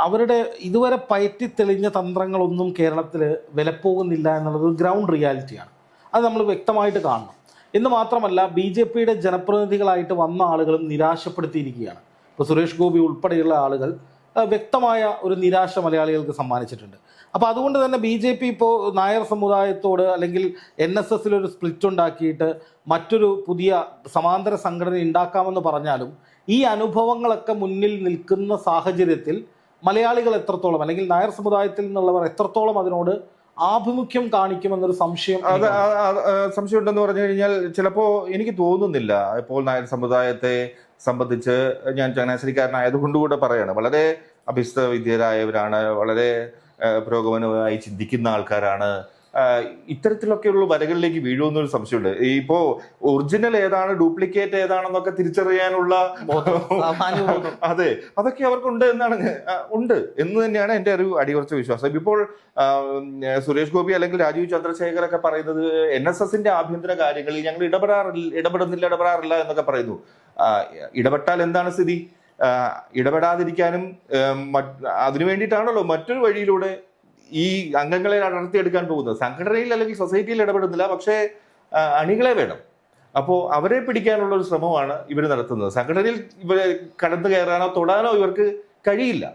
അവരുടെ ഇതുവരെ പയറ്റി തെളിഞ്ഞ തന്ത്രങ്ങളൊന്നും കേരളത്തിൽ വിലപ്പോകുന്നില്ല എന്നുള്ളത് ഒരു ഗ്രൗണ്ട് റിയാലിറ്റിയാണ്. അത് നമ്മൾ വ്യക്തമായിട്ട് കാണണം. എന്ന് മാത്രമല്ല BJPയുടെ ജനപ്രതിനിധികളായിട്ട് വന്ന ആളുകളും നിരാശപ്പെടുത്തിയിരിക്കുകയാണ്. ഇപ്പോൾ സുരേഷ് ഗോപി ഉൾപ്പെടെയുള്ള ആളുകൾ വ്യക്തമായ ഒരു നിരാശ മലയാളികൾക്ക് സമ്മാനിച്ചിട്ടുണ്ട്. അപ്പോൾ അതുകൊണ്ട് തന്നെ BJP ഇപ്പോൾ നായർ സമുദായത്തോട് അല്ലെങ്കിൽ NSSൽ ഒരു സ്പ്ലിറ്റ് ഉണ്ടാക്കിയിട്ട് മറ്റൊരു പുതിയ സമാന്തര സംഘടന ഉണ്ടാക്കാമെന്ന് പറഞ്ഞാലും ഈ അനുഭവങ്ങളൊക്കെ മുന്നിൽ നിൽക്കുന്ന സാഹചര്യത്തിൽ മലയാളികൾ എത്രത്തോളം അല്ലെങ്കിൽ നായർ സമുദായത്തിൽ നിന്നുള്ളവർ എത്രത്തോളം അതിനോട് ആഭിമുഖ്യം കാണിക്കുമെന്നൊരു സംശയം ഉണ്ടെന്ന് പറഞ്ഞു കഴിഞ്ഞാൽ ചിലപ്പോ എനിക്ക് തോന്നുന്നില്ല. ഇപ്പോൾ നായർ സമുദായത്തെ സംബന്ധിച്ച് ഞാൻ ചങ്ങനാശ്ശേരിക്കാരനായതുകൊണ്ടുകൂടെ പറയാണ്, വളരെ അഭ്യസ്ത വിദ്യരായവരാണ്, വളരെ പുരോഗമനമായി ചിന്തിക്കുന്ന ആൾക്കാരാണ്. ഇത്തരത്തിലൊക്കെയുള്ള വരകളിലേക്ക് വീഴുമെന്നൊരു സംശയമുണ്ട്. ഇപ്പോ ഒറിജിനൽ ഏതാണ് ഡ്യൂപ്ലിക്കേറ്റ് ഏതാണെന്നൊക്കെ തിരിച്ചറിയാനുള്ള അതെ അതൊക്കെ അവർക്കുണ്ട് ഉണ്ട് എന്ന് തന്നെയാണ് എൻ്റെ ഒരു അടിയുറച്ച വിശ്വാസം. ഇപ്പോൾ സുരേഷ് ഗോപി അല്ലെങ്കിൽ രാജീവ് ചന്ദ്രശേഖർ ഒക്കെ പറയുന്നത് NSSന്റെ ആഭ്യന്തര കാര്യങ്ങളിൽ ഞങ്ങൾ ഇടപെടാറില്ല എന്നൊക്കെ പറയുന്നു. ഇടപെട്ടാൽ എന്താണ് സ്ഥിതി? ഇടപെടാതിരിക്കാനും അതിനു വേണ്ടിയിട്ടാണല്ലോ മറ്റൊരു വഴിയിലൂടെ ഈ അംഗങ്ങളെ നടത്തിയെടുക്കാൻ പോകുന്നത്. സംഘടനയിൽ അല്ലെങ്കിൽ സൊസൈറ്റിയിൽ ഇടപെടുന്നില്ല, പക്ഷേ അണികളെ വേണം. അപ്പോൾ അവരെ പിടിക്കാനുള്ള ഒരു ശ്രമമാണ് ഇവർ നടത്തുന്നത്. സംഘടനയിൽ ഇവരെ കടന്നു കയറാനോ തൊടാനോ ഇവർക്ക് കഴിയില്ല.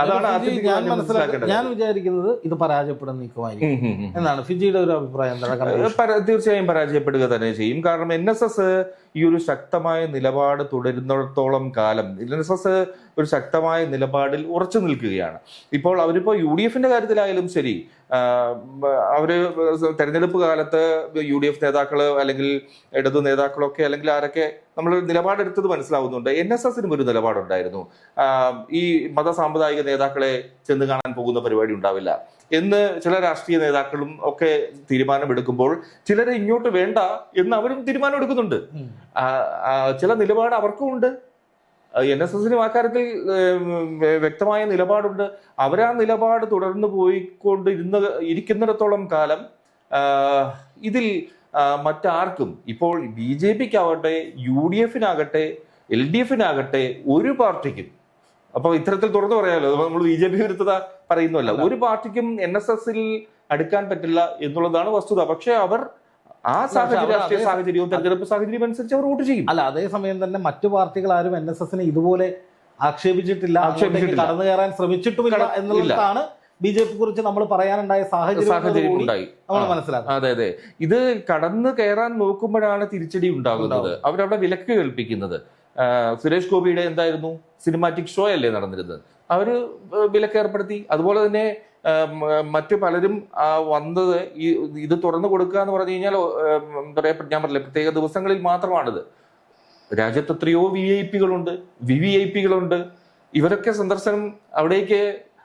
അതാണ് ഞാൻ വിചാരിക്കുന്നത് ഇത് പരാജയപ്പെടുന്ന നീക്കമായിരിക്കും എന്നാണ്. ഫിജിയുടെ ഒരു അഭിപ്രായം തീർച്ചയായും പരാജയപ്പെടുക തന്നെ ചെയ്യും. കാരണം NSS ഈ ഒരു ശക്തമായ നിലപാട് തുടരുന്നിടത്തോളം കാലം NSS ഒരു ശക്തമായ നിലപാടിൽ ഉറച്ചു നിൽക്കുകയാണ്. ഇപ്പോൾ അവരിപ്പോ UDFന്റെ കാര്യത്തിലായാലും ശരി, അവര് തെരഞ്ഞെടുപ്പ് കാലത്ത് UDF നേതാക്കള് അല്ലെങ്കിൽ ഇടതു നേതാക്കളൊക്കെ അല്ലെങ്കിൽ ആരൊക്കെ നമ്മൾ നിലപാടെടുത്തത് മനസ്സിലാവുന്നുണ്ട്. NSSനും ഒരു നിലപാടുണ്ടായിരുന്നു. ഈ മതസാമുദായിക നേതാക്കളെ ചെന്ന് കാണാൻ പോകുന്ന പരിപാടി ഉണ്ടാവില്ല എന്ന് ചില രാഷ്ട്രീയ നേതാക്കളും ഒക്കെ തീരുമാനമെടുക്കുമ്പോൾ ചിലരെ ഇങ്ങോട്ട് വേണ്ട എന്ന് അവരും തീരുമാനം എടുക്കുന്നുണ്ട്. ചില നിലപാട് അവർക്കും ഉണ്ട്. NSSനും അക്കാര്യത്തിൽ വ്യക്തമായ നിലപാടുണ്ട്. അവരാ നിലപാട് തുടർന്ന് ഇരിക്കുന്നിടത്തോളം കാലം ഇതിൽ മറ്റാർക്കും, ഇപ്പോൾ BJPക്കാവട്ടെ UDFനാകട്ടെ LDFനാകട്ടെ ഒരു പാർട്ടിക്കും, അപ്പൊ ഇത്തരത്തിൽ തുറന്നു പറയാമല്ലോ, നമ്മൾ BJP വിരുദ്ധത പറയുന്നല്ല, ഒരു പാർട്ടിക്കും NSSൽ അടുക്കാൻ പറ്റില്ല എന്നുള്ളതാണ് വസ്തുത. പക്ഷെ അവർ ആ രാഷ്ട്രീയ സാഹചര്യവും തെരഞ്ഞെടുപ്പ് സാഹചര്യം അനുസരിച്ച് അവർ വോട്ട് ചെയ്യും. അല്ല, അതേസമയം തന്നെ മറ്റു പാർട്ടികൾ ആരും NSSനെ ഇതുപോലെ ആക്ഷേപിച്ചിട്ടില്ല, കടന്നു കയറാൻ ശ്രമിച്ചിട്ടുമില്ല എന്നുള്ളതാണ് BJP കുറിച്ച് നമ്മൾ പറയാനുണ്ടായ സാഹചര്യം ഉണ്ടായി നമ്മൾ മനസ്സിലാക്കും. അതെ അതെ, ഇത് കടന്നു കയറാൻ നോക്കുമ്പോഴാണ് തിരിച്ചടി ഉണ്ടാകുന്നത്. അവരവിടെ വിലക്ക് കൽപ്പിക്കുന്നത്. സുരേഷ് ഗോപിയുടെ എന്തായിരുന്നു സിനിമാറ്റിക് ഷോ അല്ലേ നടന്നിരുന്നത്, അവര് വിലക്ക് ഏർപ്പെടുത്തി. അതുപോലെ തന്നെ മറ്റു പലരും വന്നത് ഇത് തുറന്നു കൊടുക്കുക എന്ന് പറഞ്ഞു കഴിഞ്ഞാൽ എന്താ പറയാ, ഞാൻ പറഞ്ഞില്ല, പ്രത്യേക ദിവസങ്ങളിൽ മാത്രമാണിത്. രാജ്യത്ത് എത്രയോ VIPകളുണ്ട്, VVIPകളുണ്ട്. ഇവരൊക്കെ സന്ദർശനം അവിടേക്ക്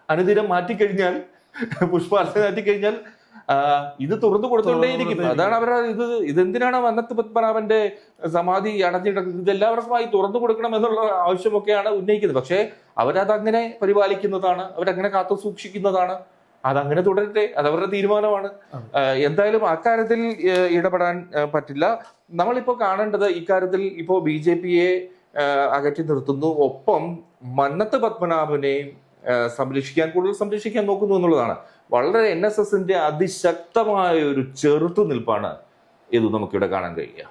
അനുദിനം മാറ്റിക്കഴിഞ്ഞാൽ, പുഷ്പാർച്ചന മാറ്റിക്കഴിഞ്ഞാൽ ഇത് തുറന്നു കൊടുത്തോണ്ടേയിരിക്കും. അതാണ് അവരുടെ ഇതെന്തിനാണ് മന്നത്ത് പത്മനാഭന്റെ സമാധി അടഞ്ഞിടക്കുന്നത്, ഇതെല്ലാവർക്കുമായി തുറന്നു കൊടുക്കണം എന്നുള്ള ആവശ്യമൊക്കെയാണ് ഉന്നയിക്കുന്നത്. പക്ഷേ അവരതങ്ങനെ പരിപാലിക്കുന്നതാണ്, അവരങ്ങനെ കാത്തു സൂക്ഷിക്കുന്നതാണ്. അതങ്ങനെ തുടരട്ടെ, അതവരുടെ തീരുമാനമാണ്. എന്തായാലും അക്കാര്യത്തിൽ ഇടപെടാൻ പറ്റില്ല. നമ്മളിപ്പോ കാണേണ്ടത് ഇക്കാര്യത്തിൽ ഇപ്പോ BJPയെ അകറ്റി നിർത്തുന്നു, ഒപ്പം മന്നത്ത് പത്മനാഭനെ കൂടുതൽ സംരക്ഷിക്കാൻ നോക്കുന്നു എന്നുള്ളതാണ്. വളരെ NSSന്റെ അതിശക്തമായ ഒരു ചെറുത്തുനിൽപ്പാണ് ഇത് നമുക്കിവിടെ കാണാൻ കഴിയുക.